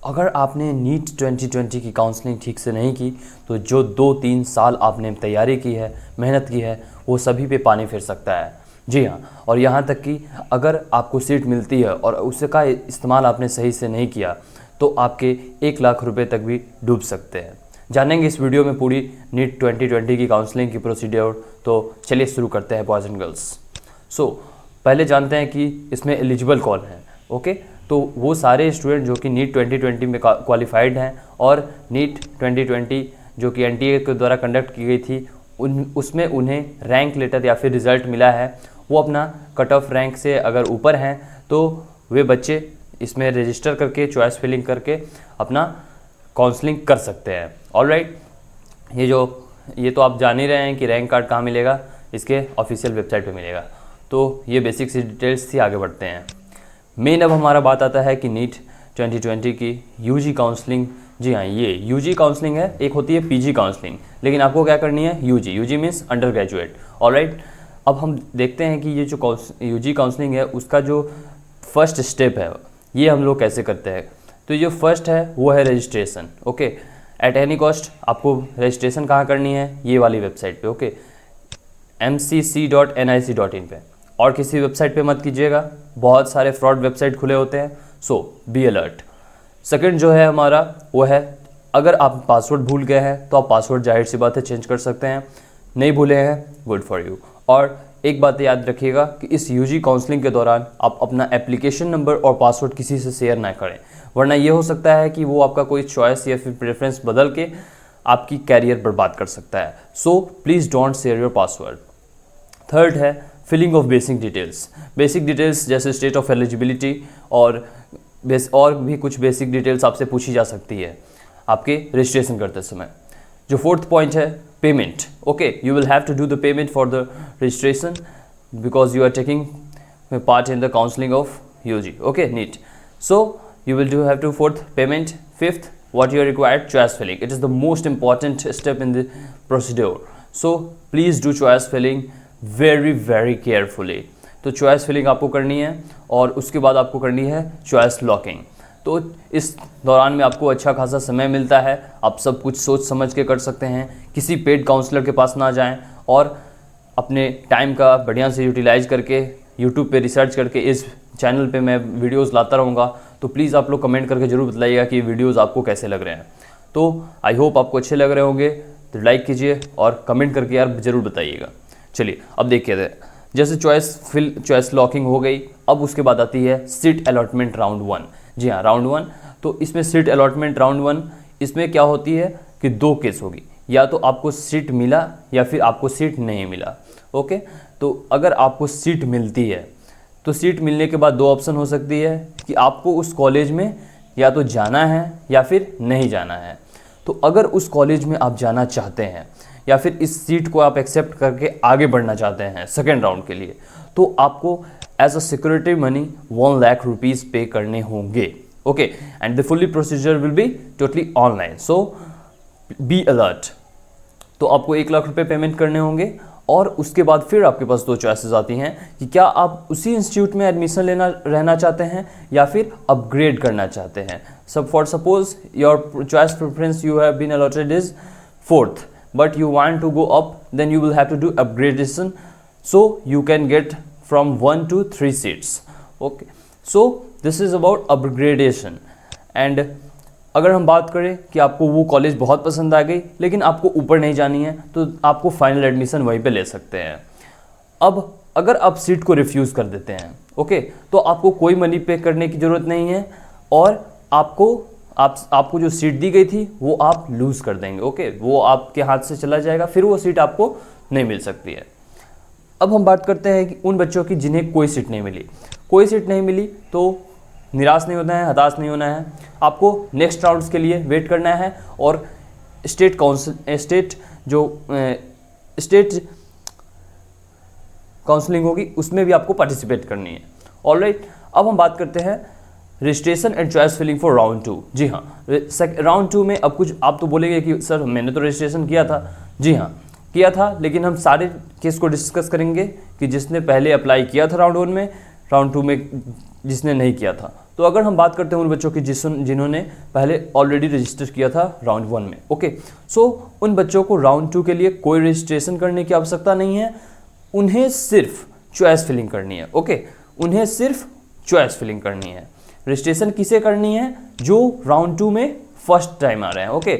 अगर आपने नीट 2020 की काउंसलिंग ठीक से नहीं की तो जो 2-3 साल आपने तैयारी की है, मेहनत की है, वो सभी पे पानी फिर सकता है। जी हाँ, और यहाँ तक कि अगर आपको सीट मिलती है और उसका इस्तेमाल आपने सही से नहीं किया तो आपके 1 लाख रुपए तक भी डूब सकते हैं। जानेंगे इस वीडियो में पूरी नीट 2020 की काउंसलिंग की प्रोसीड्योर। तो चलिए शुरू करते हैं बॉयज़ एंड गर्ल्स। पहले जानते हैं कि इसमें एलिजिबल कौन है। ओके, तो वो सारे स्टूडेंट जो कि नीट 2020 में क्वालिफाइड हैं और नीट 2020 जो कि एनटीए के द्वारा कंडक्ट की गई थी उसमें उन्हें रैंक लेटर या फिर रिज़ल्ट मिला है, वो अपना कट ऑफ रैंक से अगर ऊपर हैं तो वे बच्चे इसमें रजिस्टर करके चॉइस फिलिंग करके अपना काउंसलिंग कर सकते हैं। ऑलराइट, ये तो आप जान ही रहे हैं कि रैंक कार्ड कहाँ मिलेगा, इसके ऑफिशियल वेबसाइट पे मिलेगा। तो ये बेसिक सी डिटेल्स थी, आगे बढ़ते हैं। मेन अब हमारा बात आता है कि नीट 2020 की यूजी काउंसलिंग। जी हाँ, ये यूजी काउंसलिंग है, एक होती है पीजी काउंसलिंग, लेकिन आपको क्या करनी है UG means under graduate. Alright, अब हम देखते हैं कि ये जो यूजी काउंसलिंग है उसका जो फर्स्ट स्टेप है ये हम लोग कैसे करते हैं। तो जो फर्स्ट है वो है registration. Okay, at any cost आपको रजिस्ट्रेशन कहाँ करनी है, ये वाली वेबसाइट पे। ओके, mcc.nic.in पे, और किसी वेबसाइट पे मत कीजिएगा, बहुत सारे फ्रॉड वेबसाइट खुले होते हैं, सो बी अलर्ट। सेकंड जो है हमारा वो है, अगर आप पासवर्ड भूल गए हैं तो आप पासवर्ड जाहिर सी बात है चेंज कर सकते हैं, नहीं भूले हैं गुड फॉर यू। और एक बात याद रखिएगा कि इस यूजी काउंसलिंग के दौरान आप अपना एप्लीकेशन नंबर और पासवर्ड किसी से शेयर ना करें, वरना ये हो सकता है कि वो आपका कोई चॉइस या फिर प्रेफरेंस बदल के आपकी कैरियर बर्बाद कर सकता है। So please don't share your password. Third है फिलिंग ऑफ बेसिक डिटेल्स जैसे स्टेट ऑफ एलिजिबिलिटी और भी कुछ बेसिक डिटेल्स आपसे पूछी जा सकती है आपके रजिस्ट्रेशन करते समय। जो फोर्थ पॉइंट है payment. Okay, you will have to do the payment for the registration because you are taking part in the counselling of UG. Okay, NEET, so you will have to fourth payment. Fifth, what you are required, choice filling. It is the most important step in the procedure, so please do choice filling very carefully. तो choice filling आपको करनी है और उसके बाद आपको करनी है choice locking। तो इस दौरान में आपको अच्छा खासा समय मिलता है, आप सब कुछ सोच समझ के कर सकते हैं, किसी पेड काउंसलर के पास ना जाएं और अपने टाइम का बढ़िया से यूटिलाइज करके यूट्यूब पे रिसर्च करके इस चैनल पे मैं वीडियोस लाता रहूँगा। तो प्लीज़ आप लोग कमेंट करके ज़रूर बताइएगा कि ये वीडियोस आपको कैसे लग रहे हैं। तो आई होप आपको अच्छे लग रहे होंगे, तो लाइक कीजिए और कमेंट करके यार ज़रूर बताइएगा। चलिए अब देखिए, जैसे चॉइस लॉकिंग हो गई, अब उसके बाद आती है सीट अलॉटमेंट राउंड 1। जी हाँ, राउंड 1। तो इसमें सीट अलॉटमेंट राउंड 1, इसमें क्या होती है कि 2 केस होगी, या तो आपको सीट मिला या फिर आपको सीट नहीं मिला। ओके, तो अगर आपको सीट मिलती है तो सीट मिलने के बाद 2 ऑप्शन हो सकती है कि आपको उस कॉलेज में या तो जाना है या फिर नहीं जाना है। तो अगर उस कॉलेज में आप जाना चाहते हैं या फिर इस सीट को आप एक्सेप्ट करके आगे बढ़ना चाहते हैं सेकेंड राउंड के लिए, तो आपको as a security money 1 lakh rupees pay करने होंगे। Okay, and the fully procedure will be totally online, so be alert. तो आपको 1 लाख रुपये पेमेंट करने होंगे और उसके बाद फिर आपके पास 2 चॉइसेस आती हैं कि क्या आप उसी इंस्टीट्यूट में एडमिशन रहना चाहते हैं या फिर अपग्रेड करना चाहते हैं। For suppose your choice preference you have been allotted is 4th but you want to go up, then you will have to do upgradation, so you can get from 1 to 3 seats. Okay, so this is about upgradation. And अगर हम बात करें कि आपको वो college बहुत पसंद आ गई लेकिन आपको ऊपर नहीं जानी है, तो आपको फाइनल एडमिशन वहीं पे ले सकते हैं। अब अगर आप सीट को रिफ्यूज़ कर देते हैं, ओके, तो आपको कोई मनी पे करने की ज़रूरत नहीं है और आपको जो सीट दी गई थी वो आप लूज़ कर देंगे। ओके, वो आपके हाथ से चला जाएगा, फिर वो सीट आपको नहीं मिल सकती है। अब हम बात करते हैं कि उन बच्चों की जिन्हें कोई सीट नहीं मिली तो निराश नहीं होना है, हताश नहीं होना है, आपको नेक्स्ट राउंड्स के लिए वेट करना है और स्टेट काउंसलिंग होगी उसमें भी आपको पार्टिसिपेट करनी है। ऑलराइट, अब हम बात करते हैं registration and choice filling for round 2। जी हाँ, राउंड 2 में अब कुछ आप तो बोलेंगे कि सर मैंने तो रजिस्ट्रेशन किया था। जी हाँ, किया था, लेकिन हम सारे केस को डिस्कस करेंगे कि जिसने पहले अप्लाई किया था राउंड 1 में, राउंड 2 में जिसने नहीं किया था। तो अगर हम बात करते हैं उन बच्चों की जिन्होंने पहले ऑलरेडी रजिस्टर किया था राउंड 1 में, ओके, सो उन बच्चों को राउंड 2 के लिए कोई रजिस्ट्रेशन करने की आवश्यकता नहीं है, उन्हें सिर्फ चॉइस फिलिंग करनी है, ओके, उन्हें सिर्फ चॉइस फिलिंग करनी है। रजिस्ट्रेशन किसे करनी है? जो राउंड 2 में फर्स्ट टाइम आ रहे हैं, ओके,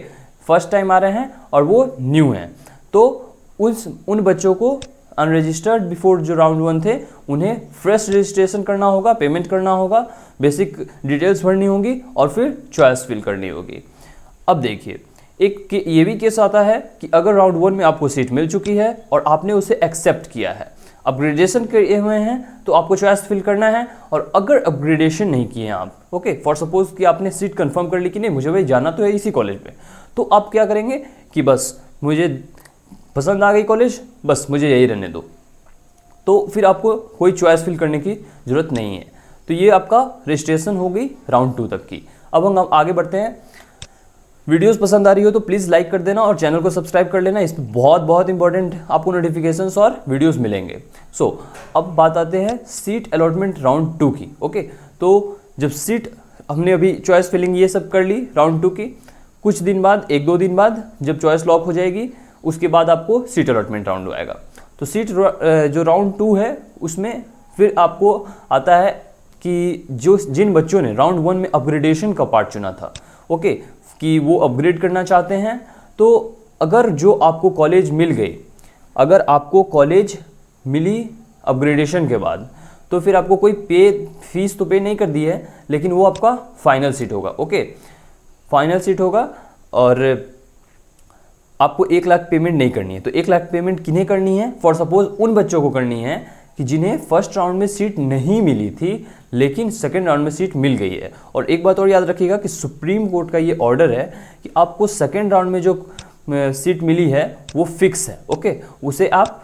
फर्स्ट टाइम आ रहे हैं और वो न्यू हैं, तो उन बच्चों को अनरजिस्टर्ड बिफोर जो राउंड 1 थे उन्हें फ्रेश रजिस्ट्रेशन करना होगा, पेमेंट करना होगा, बेसिक डिटेल्स भरनी होंगी और फिर चॉइस फिल करनी होगी। अब देखिए, एक ये भी केस आता है कि अगर राउंड 1 में आपको सीट मिल चुकी है और आपने उसे एक्सेप्ट किया है, अपग्रेडेशन किए हुए हैं, तो आपको चॉइस फिल करना है। और अगर अपग्रेडेशन नहीं किए हैं आप, ओके, फॉर सपोज कि आपने सीट कंफर्म कर ली कि नहीं मुझे भाई जाना तो है इसी कॉलेज में, तो आप क्या करेंगे कि बस मुझे पसंद आ गई कॉलेज, बस मुझे यही रहने दो, तो फिर आपको कोई चॉइस फिल करने की ज़रूरत नहीं है। तो ये आपका रजिस्ट्रेशन हो गई राउंड 2 तक की। अब हम आगे बढ़ते हैं। वीडियोस पसंद आ रही हो तो प्लीज़ लाइक कर देना और चैनल को सब्सक्राइब कर लेना, इसमें बहुत इंपॉर्टेंट आपको नोटिफिकेशंस और वीडियोस मिलेंगे। सो अब बात आते हैं सीट अलॉटमेंट राउंड 2 की, ओके। तो जब सीट हमने अभी चॉइस फिलिंग ये सब कर ली राउंड 2 की, कुछ दिन बाद, 1-2 दिन बाद जब चॉइस लॉक हो जाएगी, उसके बाद आपको सीट अलॉटमेंट राउंड आएगा। तो सीट जो राउंड 2 है उसमें फिर आपको आता है कि जिन बच्चों ने राउंड 1 में अपग्रेडेशन का पार्ट चुना था, ओके, कि वो अपग्रेड करना चाहते हैं, तो अगर जो आपको कॉलेज मिल गई, अगर आपको कॉलेज मिली अपग्रेडेशन के बाद, तो फिर आपको कोई फीस तो पे नहीं कर दी है, लेकिन वो आपका फाइनल सीट होगा, ओके, फाइनल सीट होगा। और आपको 1 लाख पेमेंट नहीं करनी है। तो 1 लाख पेमेंट किन्हें करनी है? फॉर सपोज उन बच्चों को करनी है कि जिन्हें फर्स्ट राउंड में सीट नहीं मिली थी लेकिन सेकेंड राउंड में सीट मिल गई है। और एक बात और याद रखिएगा कि सुप्रीम कोर्ट का ये ऑर्डर है कि आपको सेकेंड राउंड में जो सीट मिली है वो फिक्स है, ओके, उसे आप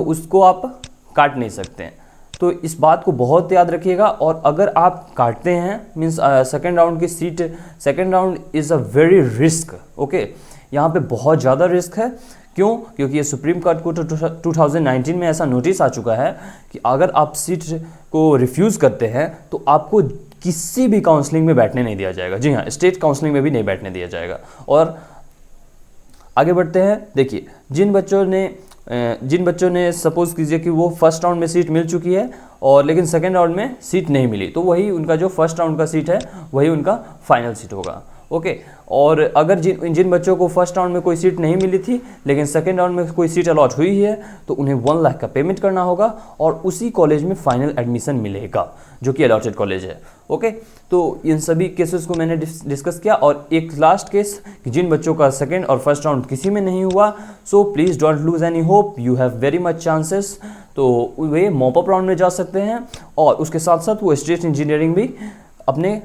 उसको आप काट नहीं सकते हैं। तो इस बात को बहुत याद रखिएगा। और अगर आप काटते हैं मीन्स सेकेंड राउंड की seat, second round is a very risk, okay, यहाँ पे बहुत ज़्यादा रिस्क है। क्यों? क्योंकि ये सुप्रीम कोर्ट को 2019 में ऐसा नोटिस आ चुका है कि अगर आप सीट को रिफ्यूज़ करते हैं तो आपको किसी भी काउंसलिंग में बैठने नहीं दिया जाएगा। जी हाँ, स्टेट काउंसलिंग में भी नहीं बैठने दिया जाएगा। और आगे बढ़ते हैं। देखिए, जिन बच्चों ने सपोज कीजिए कि वो फर्स्ट राउंड में सीट मिल चुकी है और लेकिन सेकेंड राउंड में सीट नहीं मिली, तो वही उनका जो फर्स्ट राउंड का सीट है वही उनका फाइनल सीट होगा, ओके। और अगर जिन बच्चों को फर्स्ट राउंड में कोई सीट नहीं मिली थी लेकिन सेकेंड राउंड में कोई सीट अलॉट हुई है, तो उन्हें 1 लाख का पेमेंट करना होगा और उसी कॉलेज में फाइनल एडमिशन मिलेगा जो कि अलॉटेड कॉलेज है, ओके। तो इन सभी केसेस को मैंने डिस्कस किया। और एक लास्ट केस कि जिन बच्चों का सेकेंड और फर्स्ट राउंड किसी में नहीं हुआ, so please don't lose any hope, you have very much chances. तो वे मॉप अप राउंड में जा सकते हैं और उसके साथ साथ वो स्टेट इंजीनियरिंग भी अपने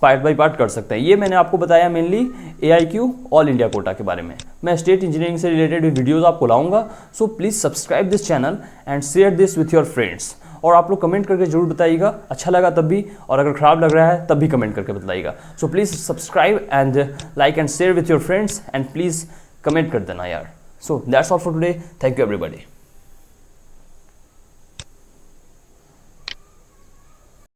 पार्ट बाई पार्ट कर सकते हैं। ये मैंने आपको बताया mainly AIQ all India quota के बारे में। मैं स्टेट इंजीनियरिंग से रिलेटेड वीडियोस आपको लाऊंगा। So please subscribe this channel and share this with your friends. और आप लोग कमेंट करके जरूर बताइएगा, अच्छा लगा तब भी, और अगर ख़राब लग रहा है तब भी कमेंट करके बताइएगा। So please subscribe and like and share with your friends and please comment कर देना यार। So that's all for today. Thank you everybody.